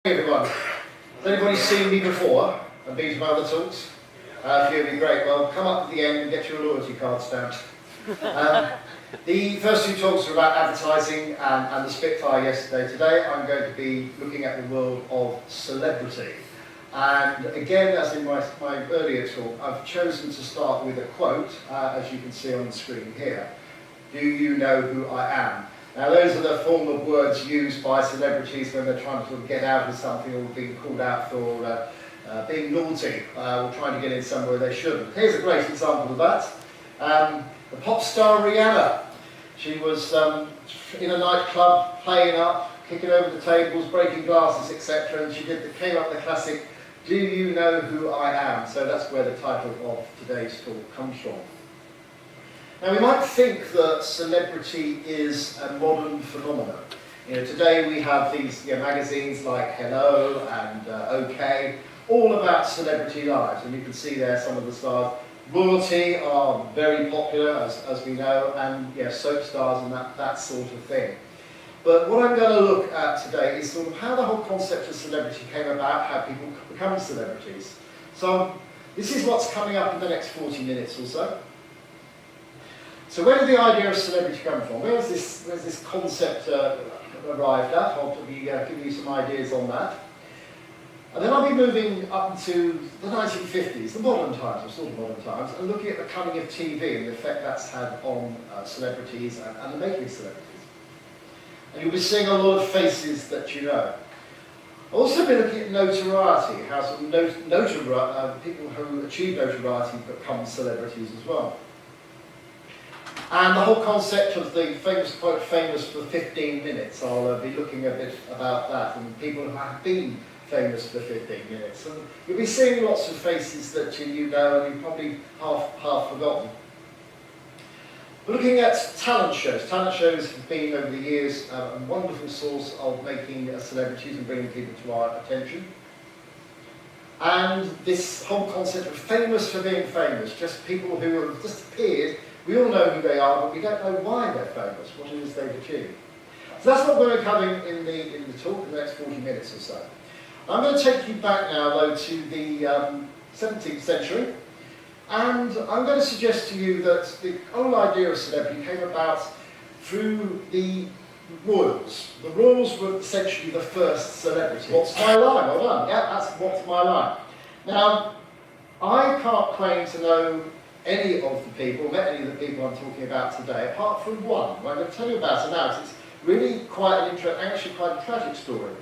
Hey everyone, has anybody seen me before and been to my other talks? If you'd be great, well come up at the end and get your loyalty card stamped. The first two talks were about advertising and the Spitfire yesterday. Today I'm going to be looking at the world of celebrity. And again, as in my earlier talk, I've chosen to start with a quote, as you can see on the screen here. Do you know who I am? Now those are the form of words used by celebrities when they're trying to sort of get out of something or being called out for being naughty or trying to get in somewhere they shouldn't. Here's a great example of that. The pop star Rihanna. She was in a nightclub, playing up, kicking over the tables, breaking glasses, etc. And she came up with the classic, do you know who I am? So that's where the title of today's talk comes from. Now we might think that celebrity is a modern phenomenon. You know, today we have these magazines like Hello and OK, all about celebrity lives, and you can see there some of the stars. Royalty are very popular, as we know, and soap stars and that sort of thing. But what I'm going to look at today is sort of how the whole concept of celebrity came about, how people become celebrities. So this is what's coming up in the next 40 minutes or so. So where did the idea of celebrity come from? Where's this concept arrived at? I'll be giving you some ideas on that. And then I'll be moving up into the 1950s, the modern times, or sort of modern times, and looking at the coming of TV and the effect that's had on celebrities and the making of celebrities. And you'll be seeing a lot of faces that you know. I'll also be looking at notoriety, how sort of people who achieve notoriety become celebrities as well. And the whole concept of the famous quote, famous for 15 minutes, I'll be looking a bit about that, and people who have been famous for 15 minutes. And you'll be seeing lots of faces that you know and you've probably half forgotten. We're looking at talent shows. Talent shows have been, over the years, a wonderful source of making celebrities and bringing people to our attention. And this whole concept of famous for being famous, just people who have just appeared. We all know who they are, but we don't know why they're famous, what it is they've achieved. So that's what we're going to cover in the talk in the next 40 minutes or so. I'm going to take you back now, though, to the 17th century, and I'm going to suggest to you that the whole idea of celebrity came about through the royals. The royals were essentially the first celebrities. What's my line? Well done. Yeah, that's what's my line. Now, I can't claim to know any of the people, met any of the people I'm talking about today, apart from one. I'm going to tell you about it now. It's really quite an interesting, actually quite a tragic story.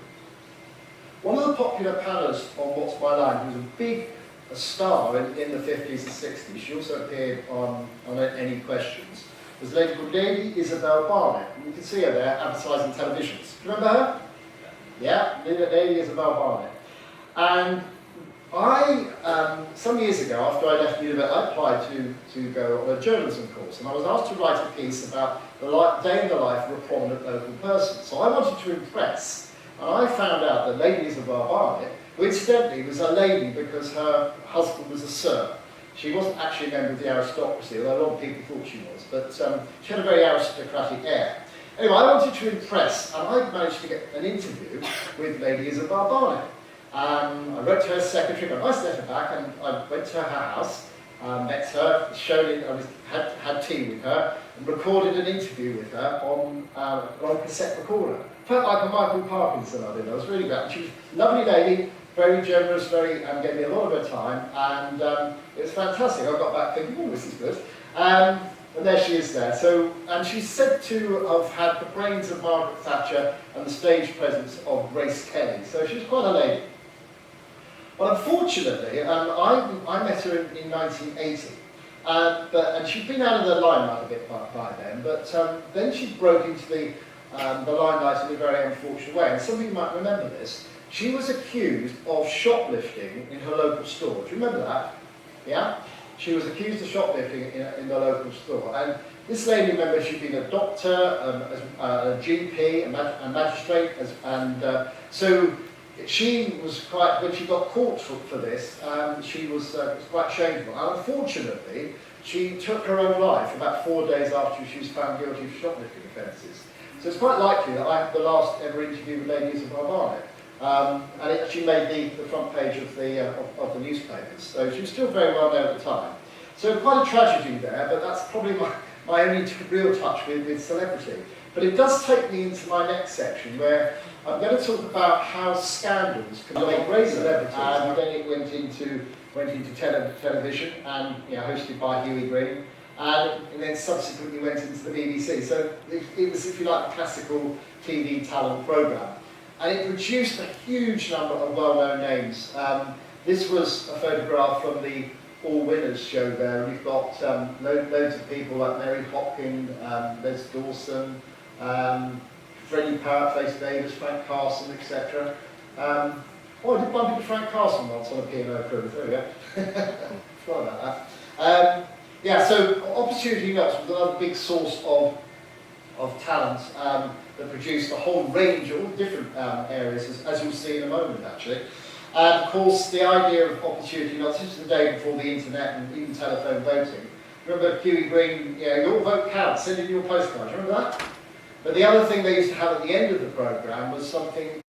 One of the popular panelists on What's My Line, who was a big star in the 50s and 60s, she also appeared on Any Questions, was a lady called Lady Isabel Barnett. And you can see her there, advertising televisions. Do you remember her? Yeah, Lady Isabel Barnett. And some years ago, after I left university, I applied to go on a journalism course, and I was asked to write a piece about the day in the life of a prominent local person. So I wanted to impress, and I found out that Lady Isabel Barnett, who incidentally was a lady because her husband was a sir. She wasn't actually a member of the aristocracy, although a lot of people thought she was, but she had a very aristocratic air. Anyway, I wanted to impress, and I managed to get an interview with Lady Isabel Barnett. I wrote to her secretary, got a nice letter back, and I went to her house, met her, had tea with her, and recorded an interview with her on a cassette recorder. Felt like a Michael Parkinson I did. I was really glad. She was a lovely lady, very generous, gave me a lot of her time, and it was fantastic. I got back thinking, oh, this is good. And there she is there. So, and she's said to have had the brains of Margaret Thatcher and the stage presence of Grace Kelly. So she was quite a lady. Well, unfortunately, I met her in 1980, and she'd been out of the limelight a bit by then, but then she broke into the limelight in a very unfortunate way. And some of you might remember this. She was accused of shoplifting in her local store. Do you remember that? Yeah? She was accused of shoplifting in the local store. And this lady, remember, she'd been a doctor, a GP, a magistrate, so she was quite, when she got caught for this, she was quite shameful. And unfortunately, she took her own life about 4 days after she was found guilty of shoplifting offences. So it's quite likely that I had the last ever interview with Lady Isabel Barnett. and it actually made the front page of the newspapers. So she was still very well known at the time. So quite a tragedy there, but that's probably my only real touch with celebrity. But it does take me into my next section, where I'm going to talk about how scandals can make great celebrities. And then it went into television, and hosted by Huey Green, and then subsequently went into the BBC. So it was, if you like, a classical TV talent programme. And it produced a huge number of well-known names. This was a photograph from the All Winners show there. We've got loads of people like Mary Hopkin, Les Dawson, Freddie Parrot-faced Davis, Frank Carson, etc. I did bump into Frank Carson once on a P&O cruise. There we go. Forgot about that. Yeah, so Opportunity Nuts was another big source of talent that produced a whole range of all different areas, as you'll see in a moment, actually. And of course, the idea of Opportunity Nuts, this was the day before the internet and even telephone voting. Remember Huey Green, your vote counts, send in your postcards, remember that? But the other thing they used to have at the end of the programme was something